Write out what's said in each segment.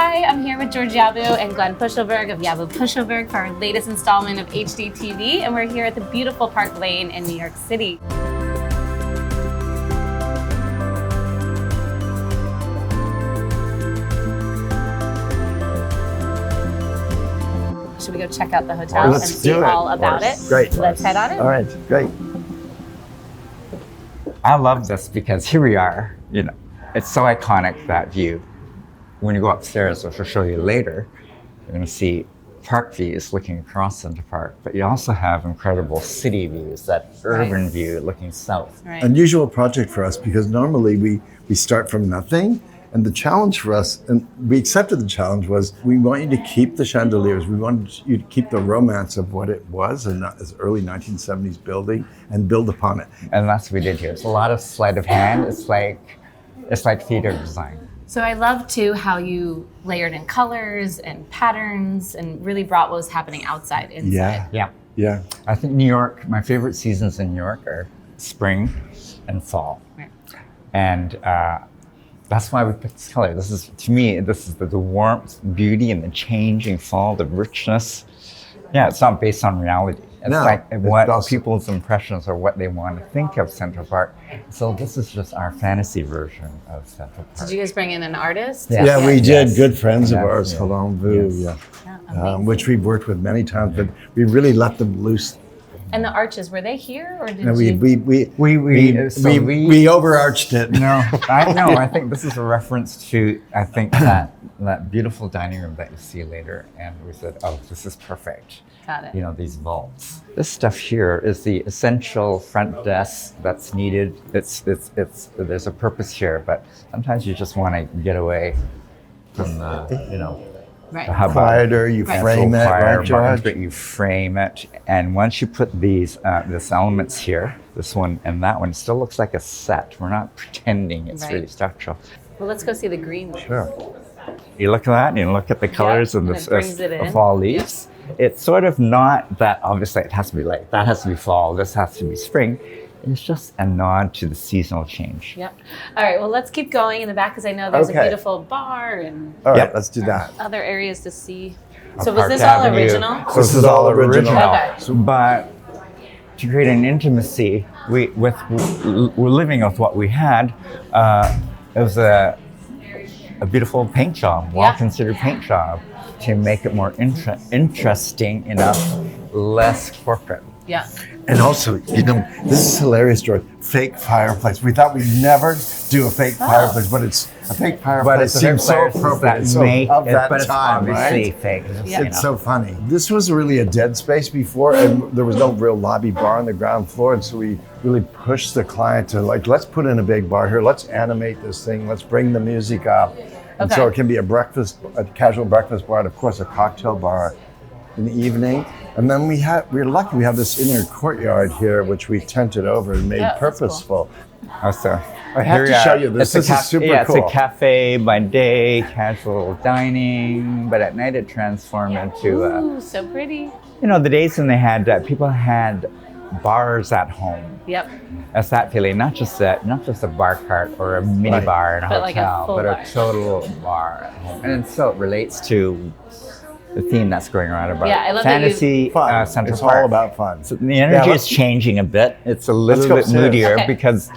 Hi, I'm here with George Yabu and Glenn Pushelberg of Yabu Pushelberg for our latest installment of HDTV, and we're here at the beautiful Park Lane in New York City. Should we go check out the hotel and see all about it? Great. Let's head on in. All right, great. I love this because here we are, it's so iconic, that view. When you go upstairs, which I'll show you later, you're going to see park views looking across Central Park, but you also have incredible city views, that urban view looking south. Right. Unusual project for us because normally we start from nothing, and the challenge for us, and we accepted the challenge, was we want you to keep the chandeliers, we wanted you to keep the romance of what it was, and as early 1970s building, and build upon it. And that's what we did here. It's a lot of sleight of hand. It's like theater design. So I love too how you layered in colors and patterns and really brought what was happening outside inside. Yeah. I think New York, my favorite seasons in New York are spring and fall. Right. And that's why we picked this color. This is, to me, this is the warmth, beauty, and the changing fall, the richness. Yeah, it's not based on reality. It's what people's impressions are, what they want to think of Central Park. So this is just our fantasy version of Central Park. Did you guys bring in an artist? Yes. Yeah, we did. Yes. Good friends of ours, Yeah. Halon Vu, which we've worked with many times, but we really let them loose. And the arches, were they here or did No, we overarched it. I think this is a reference to, that beautiful dining room that you see later. And we said, oh, this is perfect. Got it. These vaults. This stuff here is the essential front desk that's needed. There's a purpose here, but sometimes you just want to get away from the, Right. the hubbub. Quieter, you frame it, right, George? But you frame it, and once you put these elements here, this one and that one, it still looks like a set. We're not pretending it's really structural. Well, let's go see the green. Sure. You look at that, and you look at the colors of the fall leaves. Yep. It's sort of not that, obviously it has to be like, that has to be fall, this has to be spring. It's just a nod to the seasonal change. Yep. All right, well, let's keep going in the back because I know there's a beautiful bar and All right, let's do that. other areas to see. So was Park this all Avenue. original? So this is all original. Okay. But to create an intimacy, we're living with what we had. It was a beautiful paint job, well-considered paint job, to make it more interesting enough, less corporate. Yeah. And also, this is hilarious, George. Fake fireplace. We thought we'd never do a fake fireplace, but it's a fake fireplace. It seems so appropriate. It's so of that but time, it's obviously right? fake. It's so funny. This was really a dead space before, and there was no real lobby bar on the ground floor, and so we really pushed the client to let's put in a big bar here. Let's animate this thing. Let's bring the music up. And so it can be a casual breakfast bar, and of course a cocktail bar in the evening. And then we're lucky we have this inner courtyard here, which we tented over and made purposeful. Oh, so I have to show you this. This is super cool. It's a cafe by day, casual dining, but at night it transformed into. Ooh, so pretty. The days when they had people had bars at home. Yep. That's that feeling, not just a bar cart or a mini bar in a hotel, but a total bar at home. And so it relates to the theme that's going around about I love fantasy fun. Central It's Park. all about fun. So the energy is changing a bit. It's a little bit moodier because,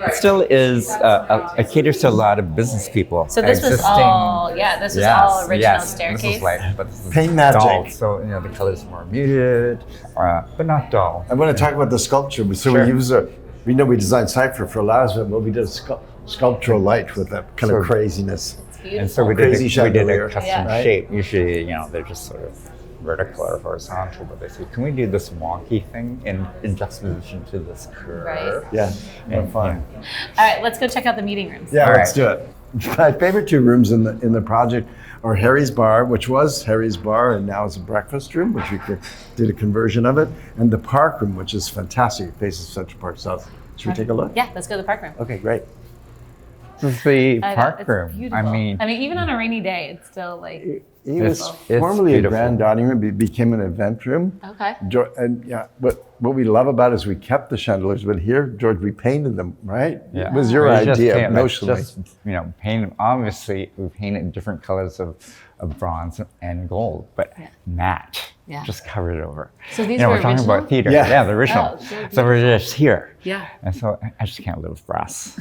it still is, it caters to a lot of business people. So this was all, this was all original staircase? This is but this is Paint magic. dull. So, the colors are more muted, but not dull. I want to talk about the sculpture. So we use we designed Cypher for Lazarus, but we did a sculptural light with that kind of craziness. And so we did a custom shape. Usually, they're just sort of vertical or horizontal, but they say, can we do this wonky thing in juxtaposition to this curve? Right. Yeah, and fun. All right, let's go check out the meeting rooms. Yeah, let's do it. My favorite two rooms in the project are Harry's Bar, which was Harry's Bar and now is a breakfast room, which we did a conversion of it, and the Park Room, which is fantastic. It faces Central Park South. Should we take a look? Yeah, let's go to the Park Room. Okay, great. This is the I know, park it's room. beautiful. I mean, even on a rainy day, it's still like It was it's formerly a beautiful. grand dining room. It became an event room. okay. And yeah, what we love about it is we kept the chandeliers, but here, George, we painted them, right? Yeah. It was your We just idea, can't, like, notionally. just, paint them. Obviously, we painted different colors of bronze and gold, but matte. Yeah. Just covered it over. So these we're were talking original? about theater. Yeah. Yeah, the original. Oh, so so we're just here. Yeah. And so I just can't live with brass.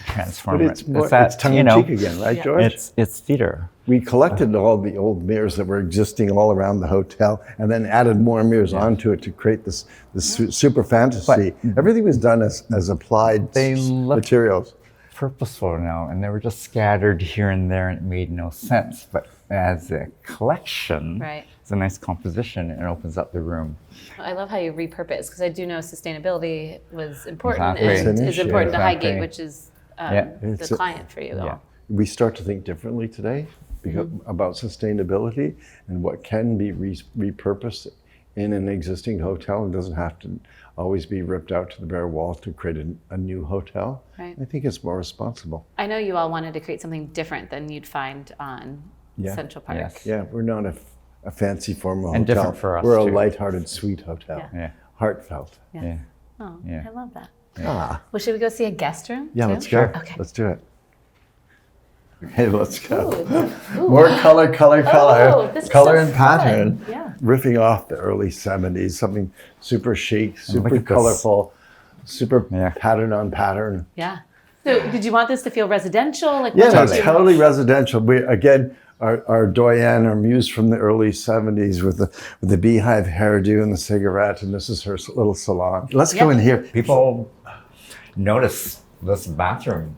Transform But it's it. more, that, it's tongue-in-cheek again, right, George? It's theater. We collected all the old mirrors that were existing all around the hotel and then added more mirrors onto it to create this super fantasy. Everything was done as applied They look materials. purposeful now, and they were just scattered here and there, and it made no sense. But as a collection, Right. it's a nice composition, and it opens up the room. I love how you repurpose, because I do know sustainability was important Exactly. It's and an is issue. important to Exactly. Highgate, which is It's the a- client for you all. Yeah. We start to think differently today about sustainability and what can be repurposed in an existing hotel. It doesn't have to always be ripped out to the bare wall to create a new hotel. Right. I think it's more responsible. I know you all wanted to create something different than you'd find on Yeah. Central Park. Yes. Yeah, we're not a fancy formal And hotel. different for us, We're a too. lighthearted, sweet hotel. Yeah. Yeah. Heartfelt. Yeah. Oh, Yeah. I love that. Ah, Well, should we go see a guest room? yeah, too? let's go. Okay. Let's do it. Hey, let's go. Ooh. More color. Oh, this is Color so and pattern. fun. Yeah. Riffing off the early 70s, something super chic, look super at this. colorful, super Yeah. pattern on pattern. Yeah. So did you want this to feel residential? Like Yeah, what no, did you- totally residential. We again, our doyenne, our muse from the early 70s with the beehive hairdo and the cigarette, and this is her little salon. Let's go Yeah. in here. People notice this bathroom.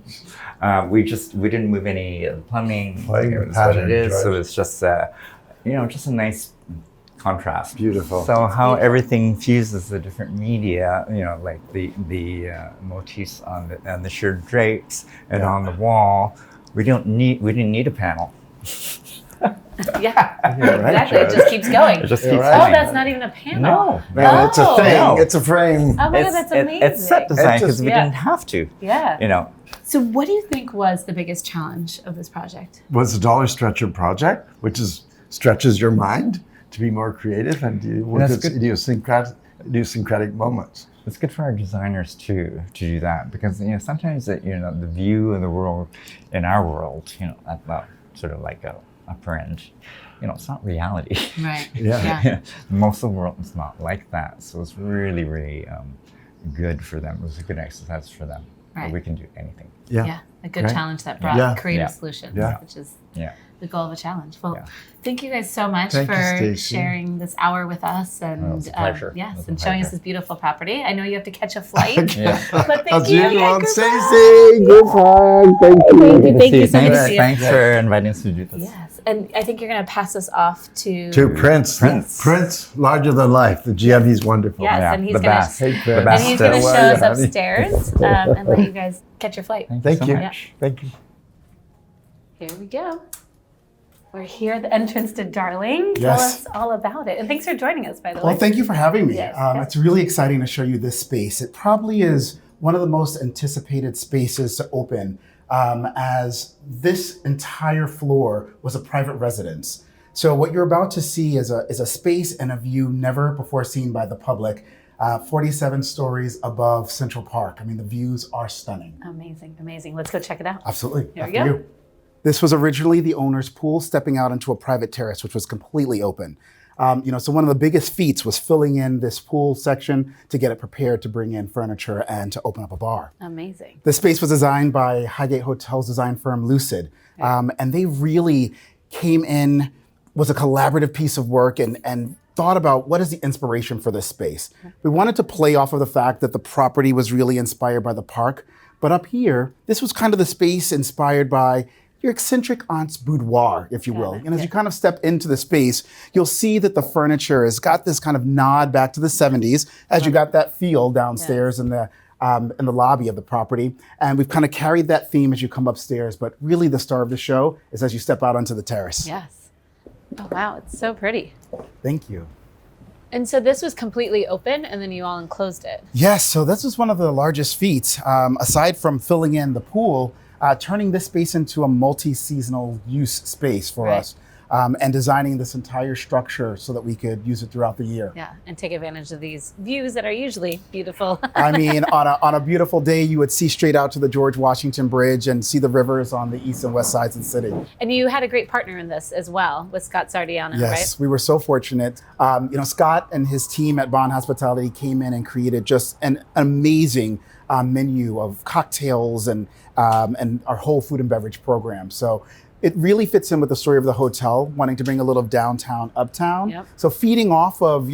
We didn't move any plumbing. Plumbing, It was what pattern, it is. So George. it's just just a nice contrast. Beautiful. So how everything fuses the different media, like the motifs on the sheer drapes and on the wall. We didn't need a panel. Yeah. right, Exactly. It Judge. just keeps going. It just Yeah, keeps right. Oh, going. that's not even a panel. No. Man, it's a Oh. thing. No. It's a frame. Oh my God, that's amazing. It's set design because we Yeah. didn't have to. Yeah. So what do you think was the biggest challenge of this project? Was the Dollar Stretcher project, which stretches your mind to be more creative and work That's with good. idiosyncratic moments. It's good for our designers too to do that because sometimes the view of the world in our world at the sort of like a upper end, it's not reality. Right. Yeah. Most of the world is not like that, so it's really really good for them. It was a good exercise for them. Right. We can do anything. Yeah. A good Right. challenge that brought Yeah. creative Yeah. solutions, Yeah. which is Yeah. the goal of a challenge. Well, Yeah. thank you guys so much Thank you, for Stacey. sharing this hour with us and it's a pleasure. It yes, was a and showing us pleasure. this beautiful property. I know you have to catch a flight. Yeah. But thank As you. usual, Yeah, on goodbye. Stacey. Good fun. Thank you. Thank you so much. Thanks, thanks for inviting us to do this. Yes, and I think you're going to pass us off to To Prince. Prince. Prince, larger than life. The GM, he's wonderful. Yes, Yeah, and he's the gonna best. Hey, The Prince. best. and he's going to How show are us you, honey? upstairs and let you guys catch your flight. Thank so you. much. Thank you. Here we go. We're here at the entrance to Darling. Tell Yes. us all about it. And thanks for joining us, by the way. Well, thank you for having me. Yes, yes. It's really exciting to show you this space. It probably is one of the most anticipated spaces to open, as this entire floor was a private residence. So what you're about to see is a space and a view never before seen by the public, 47 stories above Central Park. I mean, the views are stunning. Amazing, amazing. Let's go check it out. Absolutely. Here we After go. you. This was originally the owner's pool stepping out into a private terrace, which was completely open. So one of the biggest feats was filling in this pool section to get it prepared to bring in furniture and to open up a bar. Amazing. The space was designed by Highgate Hotels design firm Lucid, and they really came in, was a collaborative piece of work and thought about what is the inspiration for this space. We wanted to play off of the fact that the property was really inspired by the park, but up here, this was kind of the space inspired by your eccentric aunt's boudoir, if you will. And as you kind of step into the space, you'll see that the furniture has got this kind of nod back to the 70s, as you got that feel downstairs in the lobby of the property. And we've kind of carried that theme as you come upstairs, but really the star of the show is as you step out onto the terrace. Yes. Oh, wow. It's so pretty. Thank you. And so this was completely open and then you all enclosed it. Yes, so this was one of the largest feats, aside from filling in the pool, turning this space into a multi-seasonal use space for Right. us, and designing this entire structure so that we could use it throughout the year. Yeah, and take advantage of these views that are usually beautiful. I mean, on a beautiful day, you would see straight out to the George Washington Bridge and see the rivers on the east and west sides of the city. And you had a great partner in this as well with Scott Sardiano, Yes, right? we were so fortunate. Scott and his team at Bond Hospitality came in and created just an amazing menu of cocktails and our whole food and beverage program. So it really fits in with the story of the hotel, wanting to bring a little downtown, uptown. Yep. So feeding off of,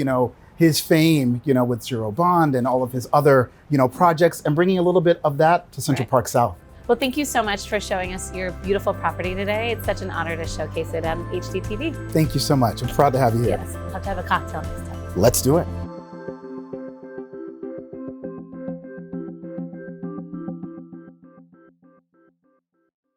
his fame, with Zero Bond and all of his other, projects, and bringing a little bit of that to Central Right. Park South. Well, thank you so much for showing us your beautiful property today. It's such an honor to showcase it on HDTV. Thank you so much. I'm proud to have you here. Yes, we'll have to have a cocktail next time. Let's do it.